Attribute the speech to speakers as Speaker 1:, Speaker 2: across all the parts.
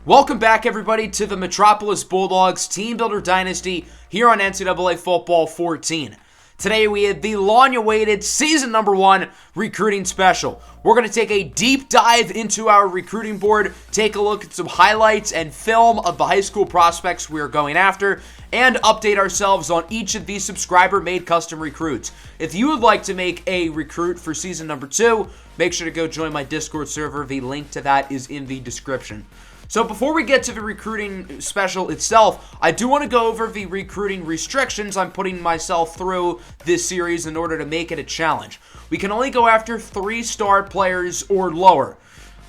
Speaker 1: Welcome back, everybody, to the Metropolis Bulldogs Teambuilder Dynasty here on NCAA Football 14. Today we have the long-awaited Season Number 1 recruiting special. We're going to take a deep dive into our recruiting board, take a look at some highlights and film of the high school prospects we are going after, and update ourselves on each of these subscriber-made custom recruits. If you would like to make a recruit for Season Number 2, make sure to go join my Discord server. The link to that is in the description. So before we get to the recruiting special itself, I do want to go over the recruiting restrictions I'm putting myself through this series in order to make it a challenge. We can only go after 3-star players or lower.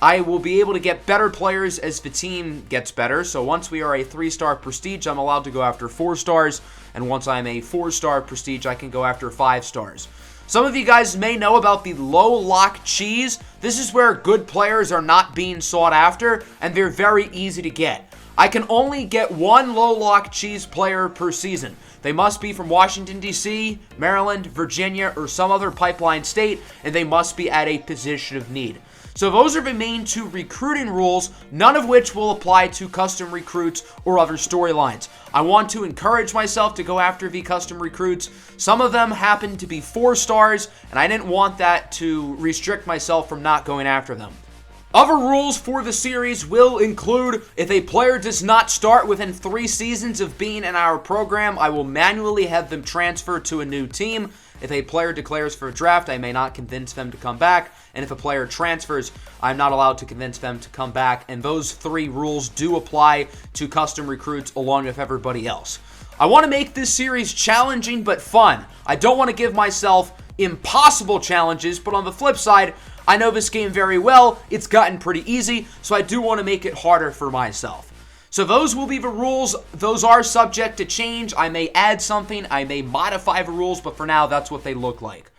Speaker 1: I will be able to get better players as the team gets better. So once we are a 3-star prestige, I'm allowed to go after 4 stars. And once I'm a 4-star prestige, I can go after 5 stars. Some of you guys may know about the low lock cheese. This is where good players are not being sought after, and they're very easy to get. I can only get 1 low lock cheese player per season. They must be from Washington, D.C., Maryland, Virginia, or some other pipeline state, and they must be at a position of need. So those are the main 2 recruiting rules, none of which will apply to custom recruits or other storylines. I want to encourage myself to go after the custom recruits. Some of them happen to be 4 stars, and I didn't want that to restrict myself from not going after them. Other rules for the series will include if a player does not start within 3 seasons of being in our program, I will manually have them transfer to a new team. If a player declares for a draft, I may not convince them to come back. And if a player transfers, I'm not allowed to convince them to come back. And those 3 rules do apply to custom recruits along with everybody else. I want to make this series challenging but fun. I don't want to give myself impossible challenges, but on the flip side, I know this game very well. It's gotten pretty easy, so I do want to make it harder for myself. So those will be the rules. Those are subject to change. I may add something. I may modify the rules, but for now, that's what they look like.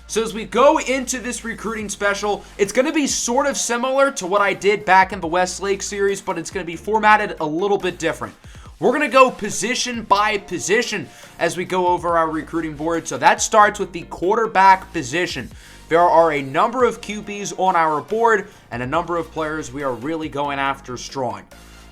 Speaker 1: So as we go into this recruiting special, it's going to be sort of similar to what I did back in the Westlake series, but it's going to be formatted a little bit different. We're going to go position by position as we go over our recruiting board. So that starts with the quarterback position. There are a number of QBs on our board and a number of players we are really going after strong.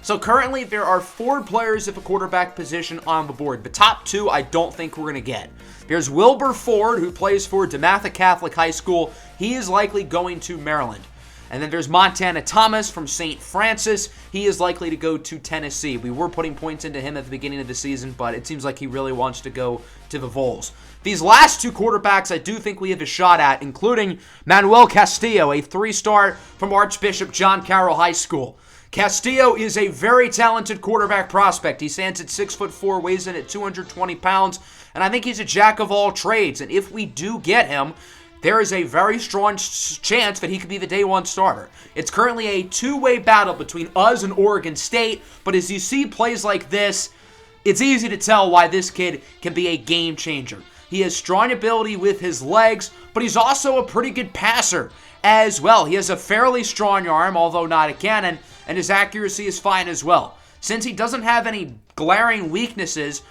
Speaker 1: So currently, there are 4 players at the quarterback position on the board. The top 2, I don't think we're going to get. There's Wilbur Ford, who plays for DeMatha Catholic High School. He is likely going to Maryland. And then there's Montana Thomas from St. Francis. He is likely to go to Tennessee. We were putting points into him at the beginning of the season, but it seems like he really wants to go to the Vols. These last 2 quarterbacks I do think we have a shot at, including Manuel Castillo, a 3-star from Archbishop John Carroll High School. Castillo is a very talented quarterback prospect. He stands at 6'4", weighs in at 220 pounds, and I think he's a jack of all trades. And if we do get him, there is a very strong chance that he could be the day 1 starter. It's currently a 2-way battle between us and Oregon State, but as you see plays like this, it's easy to tell why this kid can be a game changer. He has strong ability with his legs, but he's also a pretty good passer as well. He has a fairly strong arm, although not a cannon, and his accuracy is fine as well. Since he doesn't have any glaring weaknesses,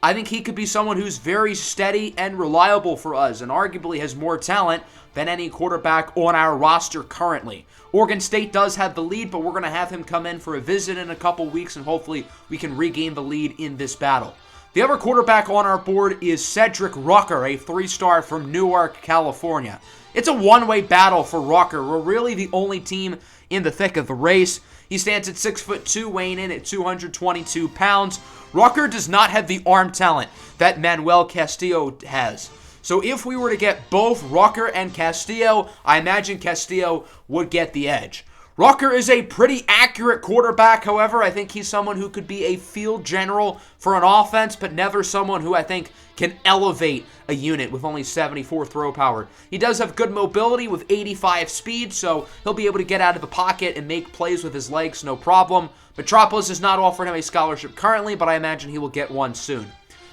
Speaker 1: I think he could be someone who's very steady and reliable for us, and arguably has more talent than any quarterback on our roster currently. Oregon State does have the lead, but we're going to have him come in for a visit in a couple weeks, and hopefully we can regain the lead in this battle. The other quarterback on our board is Cedric Rucker, a 3-star from Newark, California. It's a one-way battle for Rucker. We're really the only team in the thick of the race. He stands at 6'2", weighing in at 222 pounds. Rucker does not have the arm talent that Manuel Castillo has. So if we were to get both Rucker and Castillo, I imagine Castillo would get the edge. Rucker is a pretty accurate quarterback. However, I think he's someone who could be a field general for an offense, but never someone who I think can elevate a unit with only 74 throw power. He does have good mobility with 85 speed, so he'll be able to get out of the pocket and make plays with his legs, no problem. Metropolis is not offering him a scholarship currently, but I imagine he will get one soon.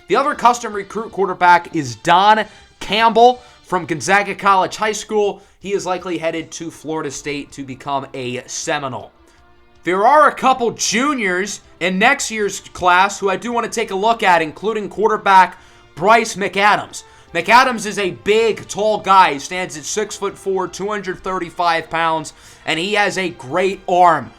Speaker 1: The other custom recruit quarterback is Don Campbell from Gonzaga College High School. He is likely headed to Florida State to become a Seminole. There are a couple juniors in next year's class who I do want to take a look at, including quarterback Bryce McAdams. McAdams is a big, tall guy. He stands at 6'4", 235 pounds, and he has a great arm.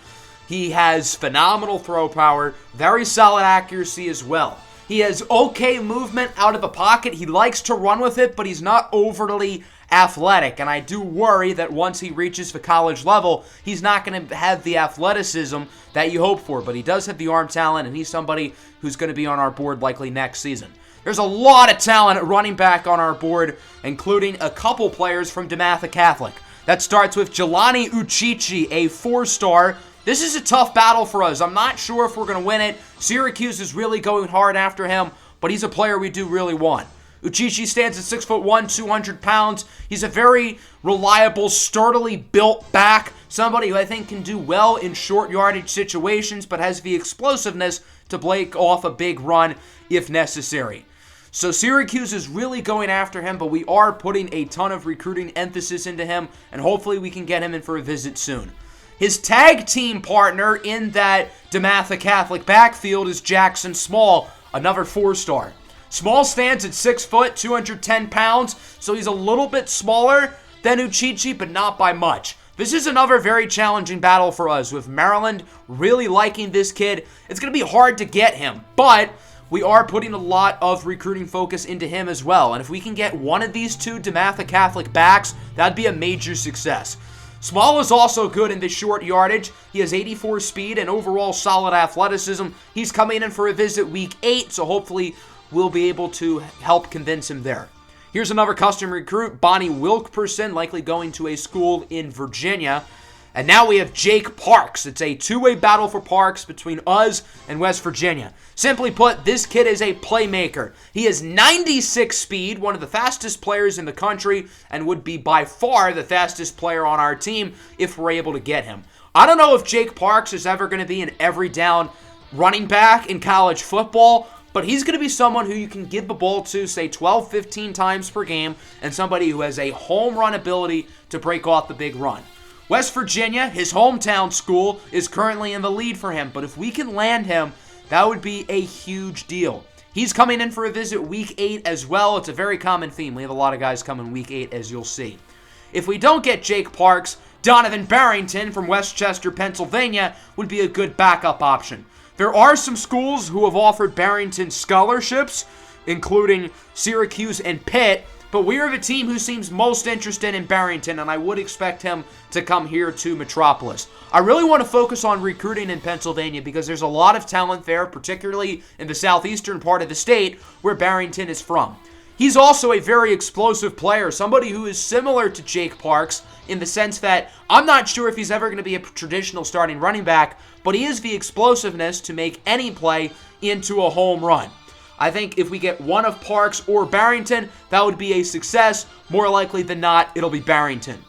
Speaker 1: He has phenomenal throw power, very solid accuracy as well. He has okay movement out of the pocket. He likes to run with it, but he's not overly athletic. And I do worry that once he reaches the college level, he's not going to have the athleticism that you hope for. But he does have the arm talent, and he's somebody who's going to be on our board likely next season. There's a lot of talent at running back on our board, including a couple players from DeMatha Catholic. That starts with Jelani Uchichi, a 4-star. This is a tough battle for us. I'm not sure if we're going to win it. Syracuse is really going hard after him, but he's a player we do really want. Uchichi stands at 6'1", 200 pounds. He's a very reliable, sturdily built back. Somebody who I think can do well in short yardage situations, but has the explosiveness to break off a big run if necessary. So Syracuse is really going after him, but we are putting a ton of recruiting emphasis into him, and hopefully we can get him in for a visit soon. His tag team partner in that DeMatha Catholic backfield is Jackson Small, another 4-star. Small stands at 6 foot, 210 pounds, so he's a little bit smaller than Uchichi, but not by much. This is another very challenging battle for us, with Maryland really liking this kid. It's going to be hard to get him, but we are putting a lot of recruiting focus into him as well, and if we can get one of these two DeMatha Catholic backs, that'd be a major success. Small is also good in the short yardage. He has 84 speed and overall solid athleticism. He's coming in for a visit week 8, so hopefully we'll be able to help convince him there. Here's another custom recruit, Bonnie Wilkerson, likely going to a school in Virginia. And now we have Jake Parks. It's a two-way battle for Parks between us and West Virginia. Simply put, this kid is a playmaker. He has 96 speed, one of the fastest players in the country, and would be by far the fastest player on our team if we're able to get him. I don't know if Jake Parks is ever going to be an every down running back in college football, but he's going to be someone who you can give the ball to, say, 12, 15 times per game, and somebody who has a home run ability to break off the big run. West Virginia, his hometown school, is currently in the lead for him, but if we can land him, that would be a huge deal. He's coming in for a visit week 8 as well. It's a very common theme. We have a lot of guys coming week 8, as you'll see. If we don't get Jake Parks, Donovan Barrington from Westchester, Pennsylvania, would be a good backup option. There are some schools who have offered Barrington scholarships, including Syracuse and Pitt, but we are the team who seems most interested in Barrington, and I would expect him to come here to Metropolis. I really want to focus on recruiting in Pennsylvania because there's a lot of talent there, particularly in the southeastern part of the state where Barrington is from. He's also a very explosive player, somebody who is similar to Jake Parks in the sense that I'm not sure if he's ever going to be a traditional starting running back, but he is the explosiveness to make any play into a home run. I think if we get one of Parks or Barrington, that would be a success. More likely than not, it'll be Barrington.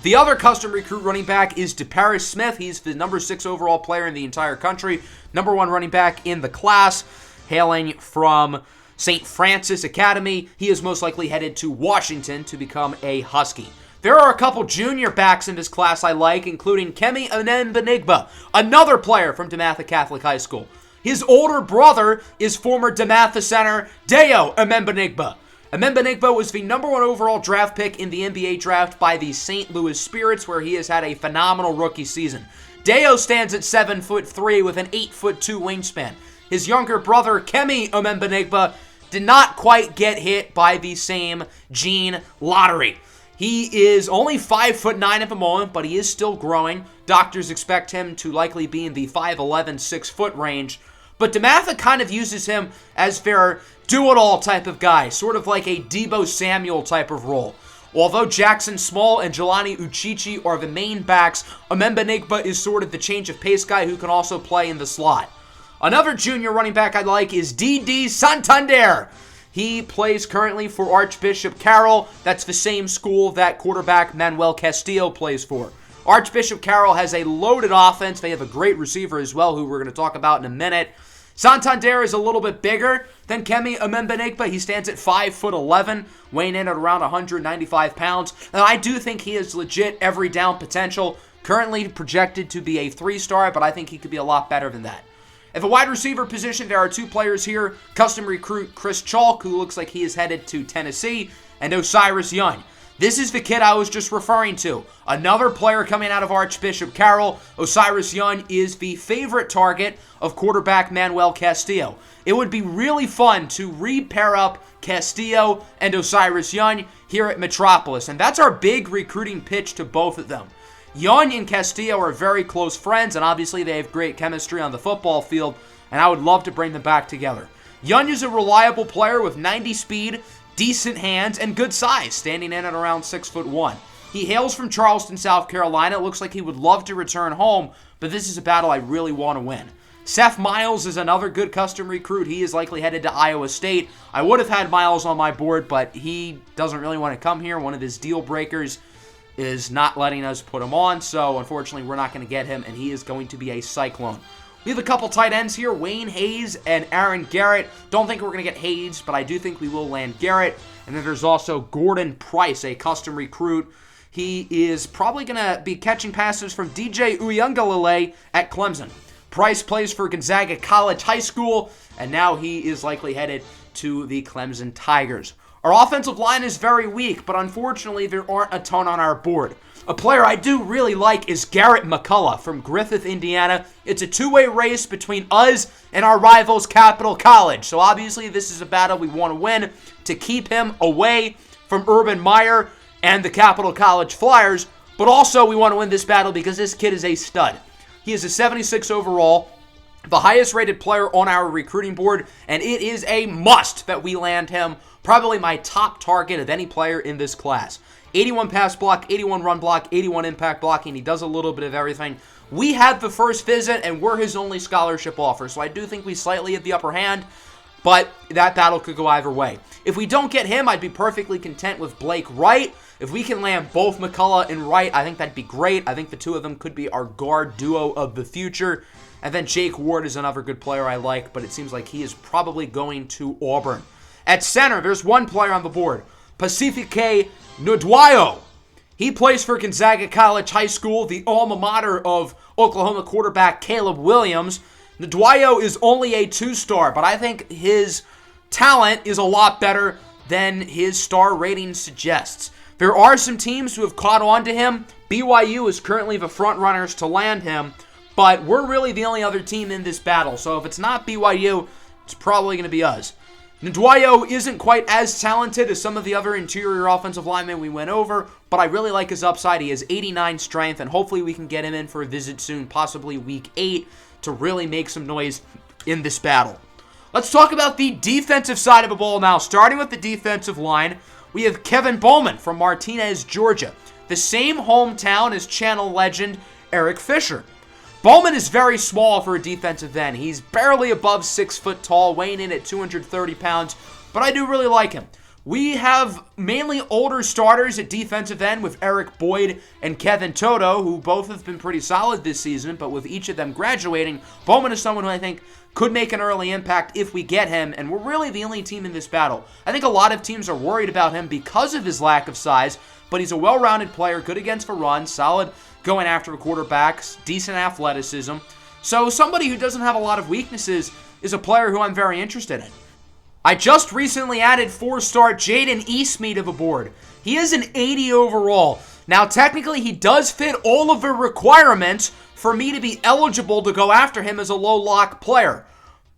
Speaker 1: The other custom recruit running back is DeParis Smith. He's the number 6 overall player in the entire country, number 1 running back in the class, hailing from St. Francis Academy. He is most likely headed to Washington to become a Husky. There are a couple junior backs in this class I like, including Kemi Anembenigba, another player from DeMatha Catholic High School. His older brother is former DeMatha center Deo Anembenigba. Anembenigba was the number 1 overall draft pick in the NBA draft by the St. Louis Spirits, where he has had a phenomenal rookie season. Deo stands at 7'3" with an 8'2" wingspan. His younger brother, Kemi Anembenigba, did not quite get hit by the same gene lottery. He is only 5'9" at the moment, but he is still growing. Doctors expect him to likely be in the 5'11", 6 foot range. But DeMatha kind of uses him as their do-it-all type of guy, sort of like a Deebo Samuel type of role. Although Jackson Small and Jelani Uchichi are the main backs, Anembenigba is sort of the change of pace guy who can also play in the slot. Another junior running back I like is D.D. Santander. He plays currently for Archbishop Carroll. That's the same school that quarterback Manuel Castillo plays for. Archbishop Carroll has a loaded offense. They have a great receiver as well, who we're going to talk about in a minute. Santander is a little bit bigger than Kemi Anembenigba. He stands at 5'11", weighing in at around 195 pounds. And I do think he has legit every down potential. Currently projected to be a 3-star, but I think he could be a lot better than that. At the wide receiver position, there are 2 players here. Custom recruit Chris Chalk, who looks like he is headed to Tennessee, and Osiris Young. This is the kid I was just referring to. Another player coming out of Archbishop Carroll. Osiris Young is the favorite target of quarterback Manuel Castillo. It would be really fun to re-pair up Castillo and Osiris Young here at Metropolis, and that's our big recruiting pitch to both of them. Young and Castillo are very close friends, and obviously they have great chemistry on the football field, and I would love to bring them back together. Young is a reliable player with 90 speed, decent hands, and good size, standing in at around 6'1". He hails from Charleston, South Carolina. It looks like he would love to return home, but this is a battle I really want to win. Seth Miles is another good custom recruit. He is likely headed to Iowa State. I would have had Miles on my board, but he doesn't really want to come here. One of his deal breakers is not letting us put him on, so unfortunately we're not going to get him, and he is going to be a Cyclone. We have a couple tight ends here, Wayne Hayes and Aaron Garrett. Don't think we're going to get Hayes, but I do think we will land Garrett. And then there's also Gordon Price, a custom recruit. He is probably going to be catching passes from DJ Uiagalelei at Clemson. Price plays for Gonzaga College High School, and now he is likely headed to the Clemson Tigers. Our offensive line is very weak, but unfortunately there aren't a ton on our board. A player I do really like is Garrett McCullough from Griffith, Indiana. It's a two-way race between us and our rivals, Capital College. So obviously this is a battle we want to win to keep him away from Urban Meyer and the Capital College Flyers. But also we want to win this battle because this kid is a stud. He is a 76 overall, the highest rated player on our recruiting board, and it is a must that we land him. Probably my top target of any player in this class. 81 pass block, 81 run block, 81 impact blocking. He does a little bit of everything. We had the first visit, and we're his only scholarship offer, so I do think we slightly have the upper hand, but that battle could go either way. If we don't get him, I'd be perfectly content with Blake Wright. If we can land both McCullough and Wright, I think that'd be great. I think the two of them could be our guard duo of the future. And then Jake Ward is another good player I like, but it seems like he is probably going to Auburn. At center, there's one player on the board, Pacifique Nudwayo. He plays for Gonzaga College High School, the alma mater of Oklahoma quarterback Caleb Williams. Nudwayo is only a 2-star, but I think his talent is a lot better than his star rating suggests. There are some teams who have caught on to him. BYU is currently the front runners to land him, but we're really the only other team in this battle. So if it's not BYU, it's probably going to be us. Nduayo isn't quite as talented as some of the other interior offensive linemen we went over, but I really like his upside. He has 89 strength, and hopefully we can get him in for a visit soon, possibly week 8, to really make some noise in this battle. Let's talk about the defensive side of the ball now. Starting with the defensive line, we have Kevin Bowman from Martinez, Georgia, the same hometown as Channel legend Eric Fisher. Bowman is very small for a defensive end. He's barely above 6 foot tall, weighing in at 230 pounds, but I do really like him. We have mainly older starters at defensive end with Eric Boyd and Kevin Toto, who both have been pretty solid this season, but with each of them graduating, Bowman is someone who I think could make an early impact if we get him, and we're really the only team in this battle. I think a lot of teams are worried about him because of his lack of size, but he's a well-rounded player, good against the run, solid going after quarterbacks, decent athleticism. So somebody who doesn't have a lot of weaknesses is a player who I'm very interested in. I just recently added 4-star Jaden Eastmead to the board. He is an 80 overall. Now, technically, he does fit all of the requirements for me to be eligible to go after him as a low-lock player.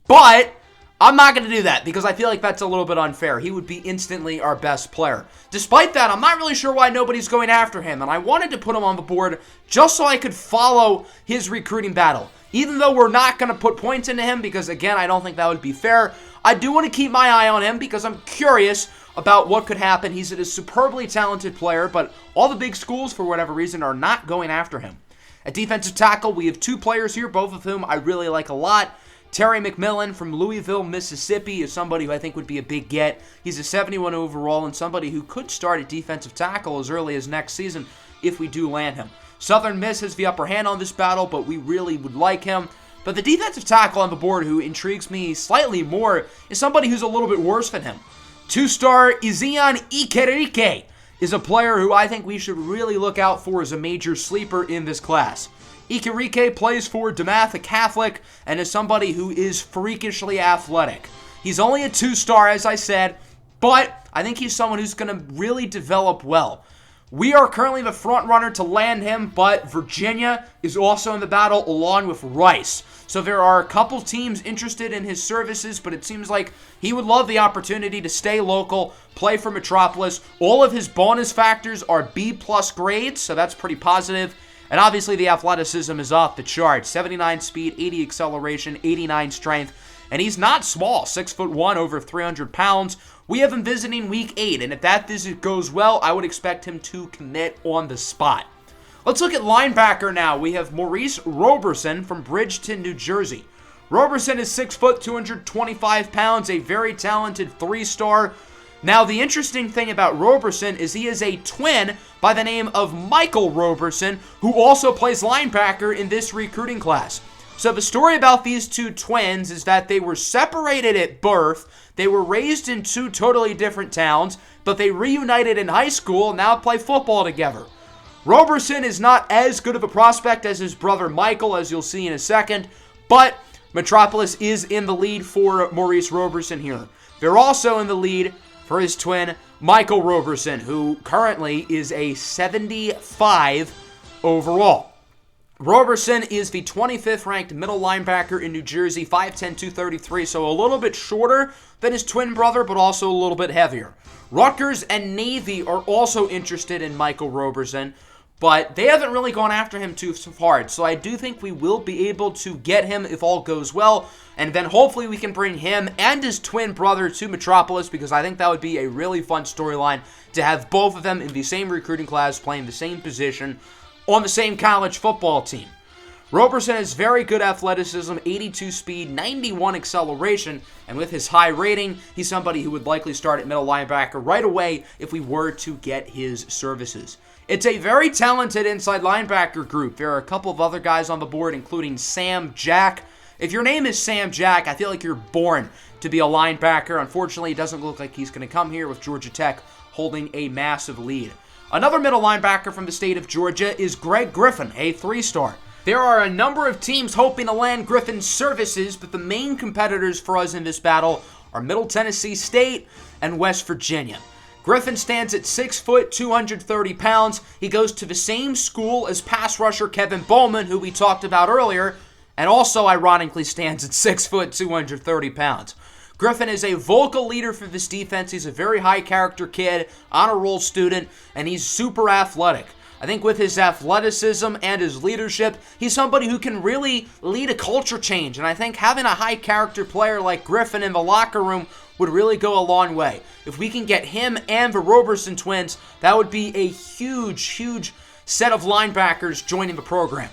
Speaker 1: But I'm not going to do that because I feel like that's a little bit unfair. He would be instantly our best player. Despite that, I'm not really sure why nobody's going after him, and I wanted to put him on the board just so I could follow his recruiting battle. Even though we're not going to put points into him because, again, I don't think that would be fair, I do want to keep my eye on him because I'm curious about what could happen. He's a superbly talented player, but all the big schools, for whatever reason, are not going after him. At defensive tackle, we have 2 players here, both of whom I really like a lot. Terry McMillan from Louisville, Mississippi is somebody who I think would be a big get. He's a 71 overall and somebody who could start at defensive tackle as early as next season if we do land him. Southern Miss has the upper hand on this battle, but we really would like him. But the defensive tackle on the board who intrigues me slightly more is somebody who's a little bit worse than him. 2-star Izian Ikerike is a player who I think we should really look out for as a major sleeper in this class. Ikerike plays for DeMatha Catholic and is somebody who is freakishly athletic. He's only a 2-star, as I said, but I think he's someone who's going to really develop well. We are currently the front runner to land him, but Virginia is also in the battle along with Rice. So there are a couple teams interested in his services, but it seems like he would love the opportunity to stay local, play for Metropolis. All of his bonus factors are B+ grades, so that's pretty positive. And obviously the athleticism is off the charts. 79 speed, 80 acceleration, 89 strength. And he's not small, 6'1", over 300 pounds. We have him visiting week 8, and if that visit goes well, I would expect him to commit on the spot. Let's look at linebacker now. We have Maurice Roberson from Bridgeton, New Jersey. Roberson is 6 foot, 225 pounds, a very talented 3-star. Now, the interesting thing about Roberson is he is a twin by the name of Michael Roberson, who also plays linebacker in this recruiting class. So the story about these two twins is that they were separated at birth. They were raised in two totally different towns, but they reunited in high school and now play football together. Roberson is not as good of a prospect as his brother Michael, as you'll see in a second, but Metropolis is in the lead for Maurice Roberson here. They're also in the lead for his twin, Michael Roberson, who currently is a 75 overall. Roberson is the 25th ranked middle linebacker in New Jersey, 5'10", 233, so a little bit shorter than his twin brother, but also a little bit heavier. Rutgers and Navy are also interested in Michael Roberson, but they haven't really gone after him too hard, so I do think we will be able to get him if all goes well, and then hopefully we can bring him and his twin brother to Metropolis, because I think that would be a really fun storyline to have both of them in the same recruiting class playing the same position on the same college football team. Roberson has very good athleticism, 82 speed, 91 acceleration, and with his high rating, he's somebody who would likely start at middle linebacker right away if we were to get his services. It's a very talented inside linebacker group. There are a couple of other guys on the board, including Sam Jack. If your name is Sam Jack, I feel like you're born to be a linebacker. Unfortunately, it doesn't look like he's going to come here with Georgia Tech holding a massive lead. Another middle linebacker from the state of Georgia is Greg Griffin, a 3-star. There are a number of teams hoping to land Griffin's services, but the main competitors for us in this battle are Middle Tennessee State and West Virginia. Griffin stands at 6 foot, 230 pounds. He goes to the same school as pass rusher Kevin Bowman, who we talked about earlier, and also ironically stands at 6 foot, 230 pounds. Griffin is a vocal leader for this defense. He's a very high character kid, honor roll student, and he's super athletic. I think with his athleticism and his leadership, he's somebody who can really lead a culture change. And I think having a high character player like Griffin in the locker room would really go a long way. If we can get him and the Roberson twins, that would be a huge set of linebackers joining the program.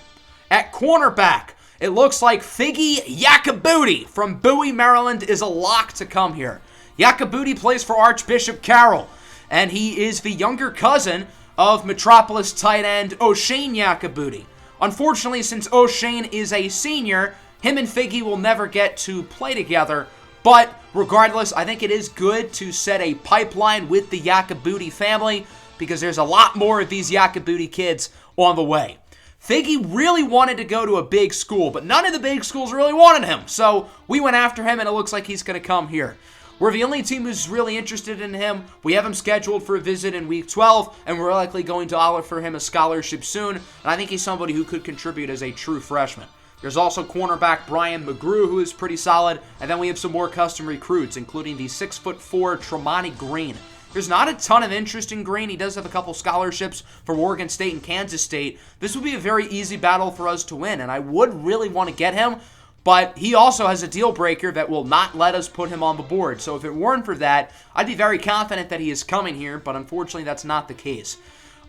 Speaker 1: At cornerback, it looks like Figgy Yacobuti from Bowie, Maryland is a lock to come here. Yacobuti plays for Archbishop Carroll, and he is the younger cousin of Metropolis tight end O'Shane Yacobuti. Unfortunately, since O'Shane is a senior, him and Figgy will never get to play together, but regardless, I think it is good to set a pipeline with the Yacobuti family because there's a lot more of these Yacobuti kids on the way. Figgy really wanted to go to a big school, but none of the big schools really wanted him. So we went after him, and it looks like he's going to come here. We're the only team who's really interested in him. We have him scheduled for a visit in week 12, and we're likely going to offer him a scholarship soon. And I think he's somebody who could contribute as a true freshman. There's also cornerback Brian McGrew, who is pretty solid. And then we have some more custom recruits, including the 6'4" Tremonti Green. There's not a ton of interest in Green. He does have a couple scholarships for Oregon State and Kansas State. This would be a very easy battle for us to win, and I would really want to get him, but he also has a deal breaker that will not let us put him on the board. So if it weren't for that, I'd be very confident that he is coming here, but unfortunately that's not the case.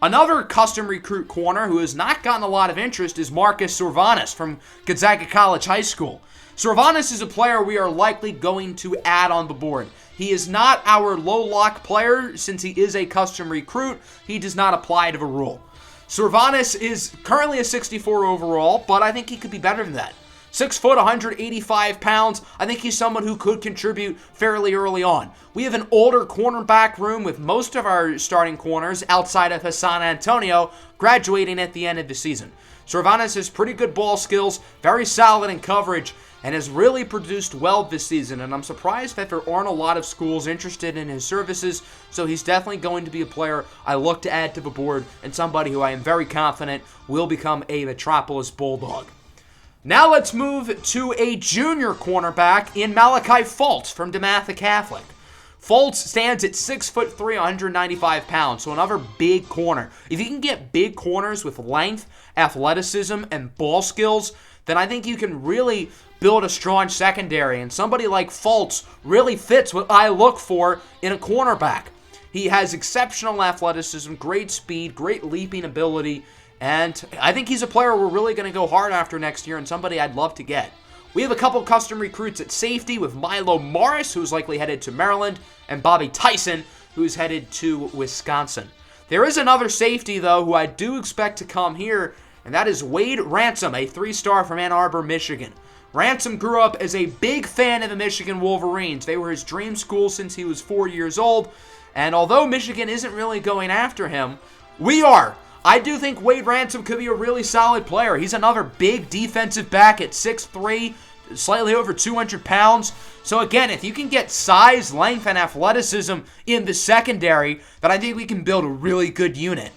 Speaker 1: Another custom recruit corner who has not gotten a lot of interest is Marcus Sorvanis from Gonzaga College High School. Sorvanis is a player we are likely going to add on the board. He is not our low lock player since he is a custom recruit. He does not apply to the rule. Sorvanis is currently a 64 overall, but I think he could be better than that. 6 foot, 185 pounds. I think he's someone who could contribute fairly early on. We have an older cornerback room with most of our starting corners outside of Hassan Antonio graduating at the end of the season. Servanis has pretty good ball skills, very solid in coverage, and has really produced well this season, and I'm surprised that there aren't a lot of schools interested in his services, so he's definitely going to be a player I look to add to the board, and somebody who I am very confident will become a Metropolis Bulldog. Now let's move to a junior cornerback in Malachi Fultz from DeMatha Catholic. Fultz stands at 6'3", 195 pounds, so another big corner. If you can get big corners with length, athleticism, and ball skills, then I think you can really build a strong secondary, and somebody like Fultz really fits what I look for in a cornerback. He has exceptional athleticism, great speed, great leaping ability, and I think he's a player we're really going to go hard after next year and somebody I'd love to get. We have a couple custom recruits at safety with Milo Morris, who's likely headed to Maryland, and Bobby Tyson, who's headed to Wisconsin. There is another safety, though, who I do expect to come here, and that is Wade Ransom, a 3-star from Ann Arbor, Michigan. Ransom grew up as a big fan of the Michigan Wolverines. They were his dream school since he was 4 years old, and although Michigan isn't really going after him, we are. I do think Wade Ransom could be a really solid player. He's another big defensive back at 6'3", slightly over 200 pounds. So again, if you can get size, length, and athleticism in the secondary, then I think we can build a really good unit.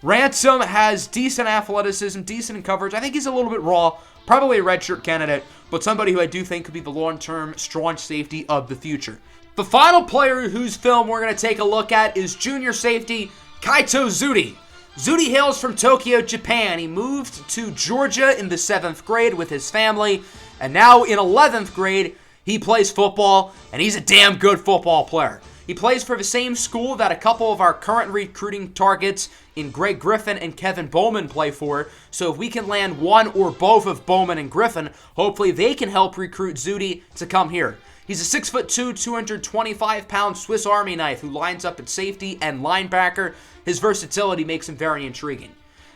Speaker 1: Ransom has decent athleticism, decent coverage. I think he's a little bit raw, probably a redshirt candidate, but somebody who I do think could be the long-term strong safety of the future. The final player whose film we're going to take a look at is junior safety Kaito Zudi. Zudi hails from Tokyo, Japan. He moved to Georgia in the 7th grade with his family, and now in 11th grade, he plays football, and he's a damn good football player. He plays for the same school that a couple of our current recruiting targets in Greg Griffin and Kevin Bowman play for, so if we can land one or both of Bowman and Griffin, hopefully they can help recruit Zudi to come here. He's a 6'2", 225-pound Swiss Army knife who lines up at safety and linebacker. His versatility makes him very intriguing.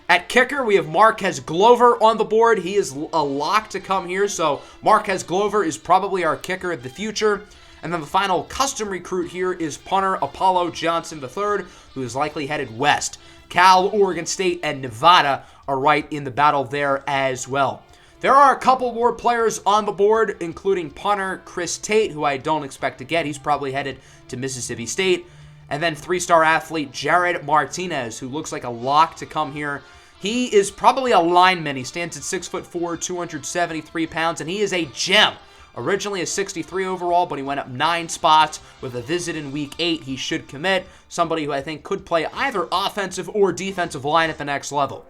Speaker 1: At kicker, we have Marquez Glover on the board. He is a lock to come here, so Marquez Glover is probably our kicker of the future. And then the final custom recruit here is punter Apollo Johnson III, who is likely headed west. Cal, Oregon State, and Nevada are right in the battle there as well. There are a couple more players on the board, including punter Chris Tate, who I don't expect to get. He's probably headed to Mississippi State. And then 3-star athlete Jared Martinez, who looks like a lock to come here. He is probably a lineman. He stands at 6'4", 273 pounds, and he is a gem. Originally a 63 overall, but he went up 9 spots with a visit in week 8. He should commit. Somebody who I think could play either offensive or defensive line at the next level.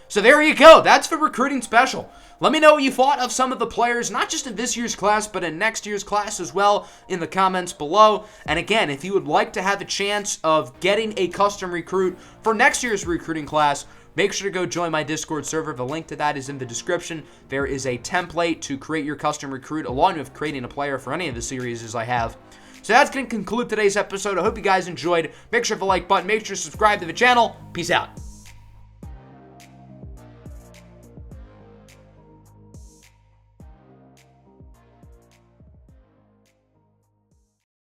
Speaker 1: So there you go. That's the recruiting special. Let me know what you thought of some of the players, not just in this year's class, but in next year's class as well, in the comments below. And again, if you would like to have a chance of getting a custom recruit for next year's recruiting class, make sure to go join my Discord server. The link to that is in the description. There is a template to create your custom recruit, along with creating a player for any of the series I have. So that's going to conclude today's episode. I hope you guys enjoyed. Make sure to hit the like button. Make sure to subscribe to the channel. Peace out.